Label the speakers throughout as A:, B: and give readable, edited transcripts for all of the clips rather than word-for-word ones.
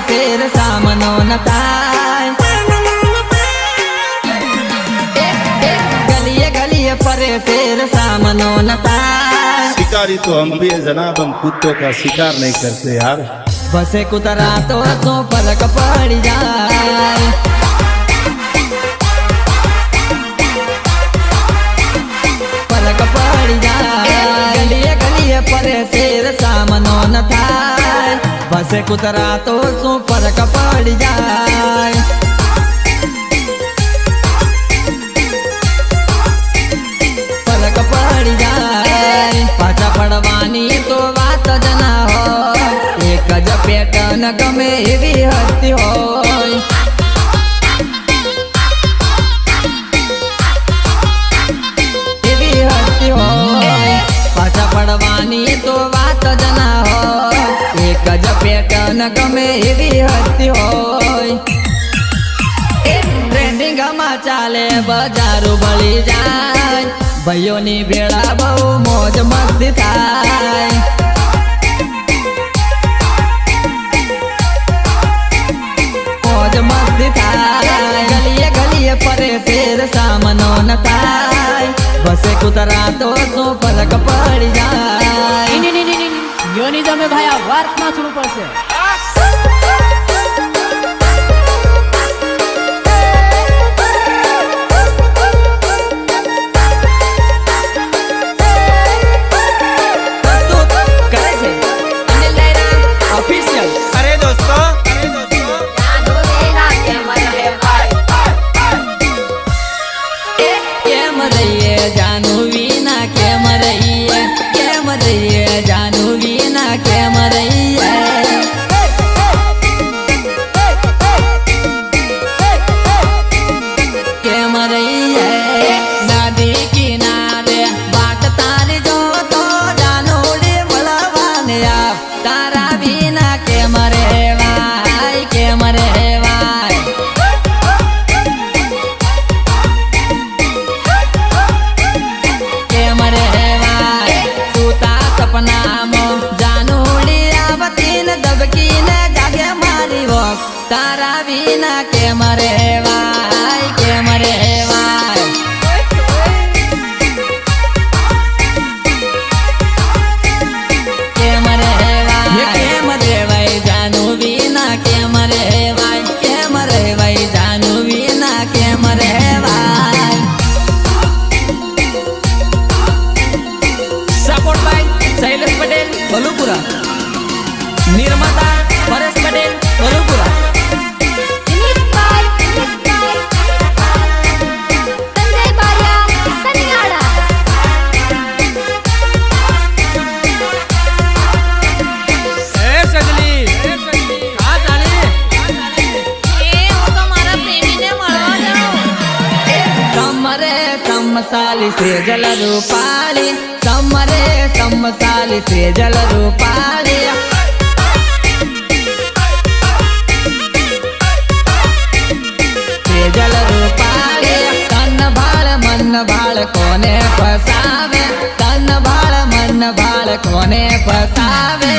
A: ફેર સામનો ન થાય ગલીએ ગલીએ પરે ફેર सामनो न થાય
B: शिकारी तो हम भी है जनाब, हम कुत्तों का शिकार नहीं करते यार।
A: बसे कुतरा तो फर्क पड़ जाए फर्क पड़ जाए गलिए गलिए परे शेर सामनो न थाय बसे कुतरा तो फर्क पड़ जाए फर्क पड़ जाए पाछा पड़वानी तो बात जना हो एक ज पेटर्न गमे एवी हस्ती हो एवी हस्ती हो पाछा पड़वानी तो बात जना हो एक ज पेटर्न गमे एवी हस्ती हो ट्रेंडिंग में चाले बजारू बળી जाए भाईओनी भेड़ा बहु मौज मस्ती थाय मौज मस्ती थाय गलिए गलिए परे शेर सामनो न थाय बसे कुतरा तो फर्क पड़ी जाए
C: યોની તમે ભાઈ આ વાત ના છોડવું પડશે
A: तारा बिना के मरे वाय के मरे वाय के मरे वाय के मरे वाय जानू बिना के मरे वाय के मरे वाय जानू बिना के मरे वाय सपोर्ट बाय शैलेश पटेल बलुपुरा निर्माता परेश पटेल बलुपुरा समसाली से जल रूपाली समरे समसाली से जल रूपाली से जल रूपाली तन भाल मन भाल कोने फसावे तन भाल मन भाल कोने फसावे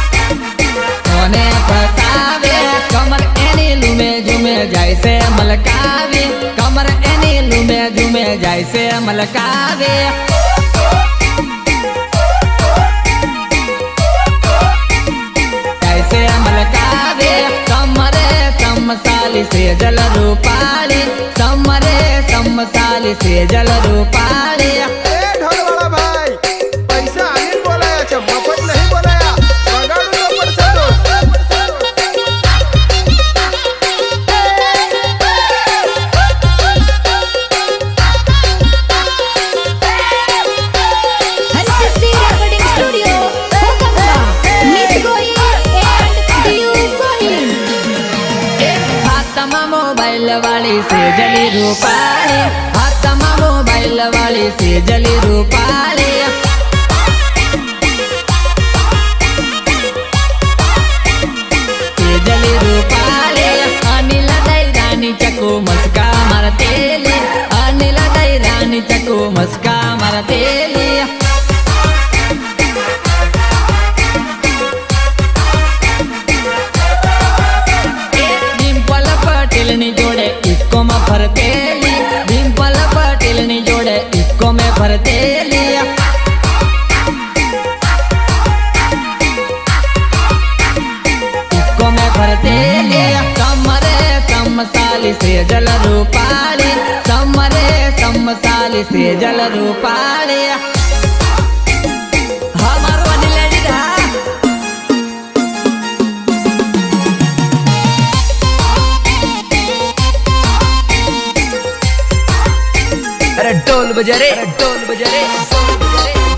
A: कोने फसावे कमर एनी लुमे झुमे जैसे मलकावे कमर एनी लुमे झुमे जैसे मलकावे जैसे मलकावे समरे समसाली से जल रूपाली समरे समसाली से जल रूपाली वाली से जली रूपाली हाथमा मोबाइल वाली से जली रूपाली से जली रूपाली अनिल दैरानी चको मस्का मारतेली अनिल दैरानी चको मस्का मारतेली ભરતેલી ઇક્કો મેં ભરતેલી સમરે સમસાલી સેજલ રૂપાળી સમરે સમસાલી સેજલ રૂપાળી હા મારું અનિલ લેડી હા अरे ढोल बजा रे ढोल बजा रे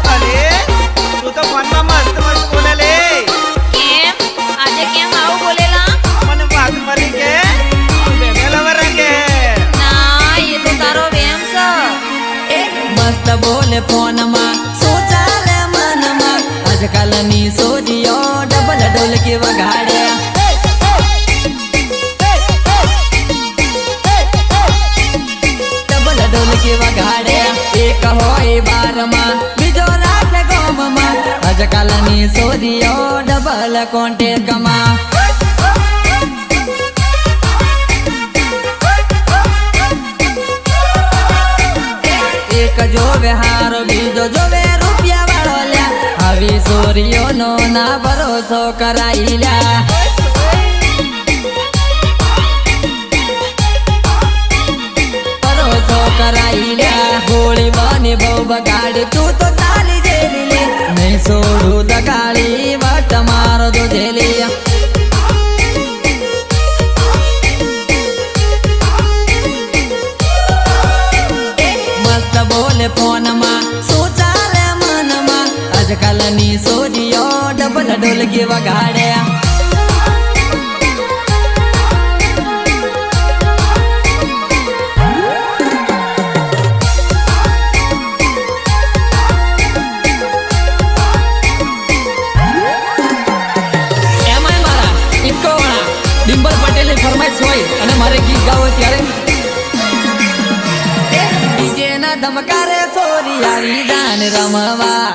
D: અરે તું તો ફોનમાં મસ્ત મસ્ત બોલે લે
E: કેમ આજે કેમ આવું બોલેલા
D: મને વાત મળી કે તું બેમેલા વરા કે
E: ના એ તો તારો વેમ છે
A: મસ્ત બોલે ફોનમાં શું ચાલે મનમાં આજકાલની સોજીઓ ડબલ ઢોલકી વગાડે ડબલ ઢોલકી વગાડે એક હોય બારમાં બીજો રાખે ગોમમાં આજકાલની સોજીઓ ડબલ કોન્ટેકમાં એક જોવે હારો બીજો જોવે રૂપિયા વાળો લ્યા આવી સોરીઓનો ના ભરોસો કરાઈ લ્યા ભરોસો કરાઈ લ્યા ગોળી બની બહુ બગાડી તું તો ચાલી જેલી લે નહીં છોડું દગાડી વટ મારો તો જેલી મસ્ત બોલે ફોનમાં શું ચાલે મનમાં આજકાલની સોજીઓ ડબલ ઢોલકી વગાડે એમાંય મારા ઇક્કો વાળા ડિમ્પલ પટેલની ફરમાઈશ હોય અને મારે ગીત ગાવું ત્યારે ડીજે ના ધમકારે સોરી આવી જાન રમવા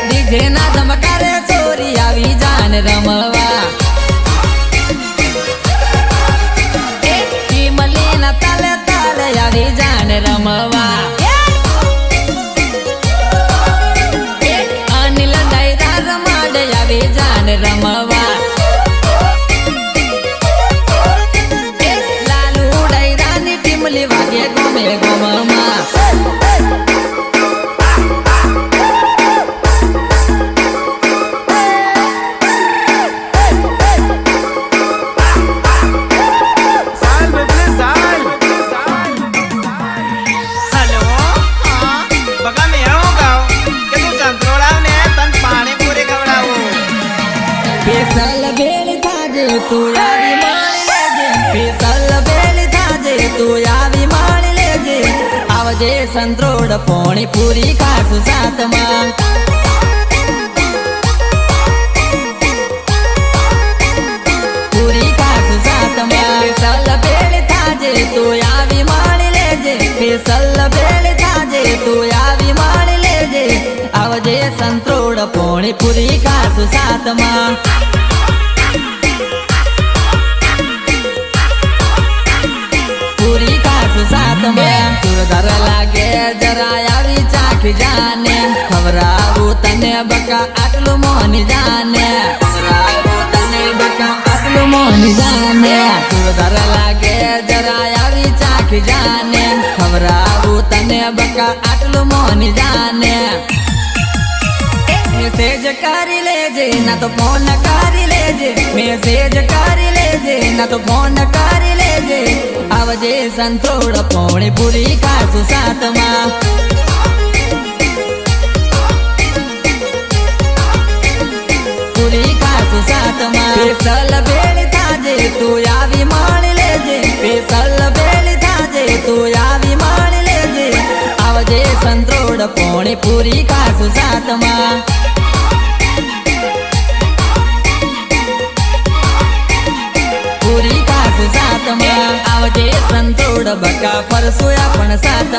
A: ડીજે ના ધમકારે સોરી આવી જાન રમવા ચીમલી ના તાલે તાલે આવી જાન રમવા અનિલ ડાયરા રમાડે આવી જાન રમવા લાલુ ડાયરાની ટીમલી વાગે ગમે ગમમાં
D: સાલ બેબલે સાલ હેલો
E: હા
D: બગા મેં એવું ગાવ કે તું સંતરોળાવ ને તન પાણી પૂરી ખવડાવું
A: પેસલ બેલ થાજે તું આવી માણી લેજે પેસલ બેલ થાજે તું આવી માણી લેજે આવજે સંતરોડ પોણી પૂરી ખાસું સાથમાં પૂરી ખાસું સાથમાં પેસલ બેલ થાજે તું આવી માણી લેજે પેસલ બેલ થાજે તું આવી માણી લેજે આવજે સંતરોડ પોણી પૂરી ખાસું સાથમાં પૂરી ખાસું સાથમાં સુરધર લાગે જરા આવી ચાખી જાને ખવરાવું તને બકા આટલું મોની જાને ખવરાવું તને બકા આટલું મોની જાને સુરધર લાગે જરા આવી ચાખી જાને ખવરાવું તને બકા આટલું મોની જાને મેસેજ કરી લેજે ના તો ફોન કરી લેજે મેસેજ કરી લેજે ના તો ફોન કરી લેજે આવજે સંતોડ પોણી પૂરી ખાસું સાથમાં પૂરી ખાસું સાથમાં પેસલ બેલ થાજે તું આવી માણી લેજે પેસલ બેલ થાજે તું આવી માણી લેજે આવજે સંતોડ પોણી પૂરી ખાસું સાથમાં પૂરી ખાસું સાથમાં આવજે સંતોડ બકા ફરસોયા પણ સાથ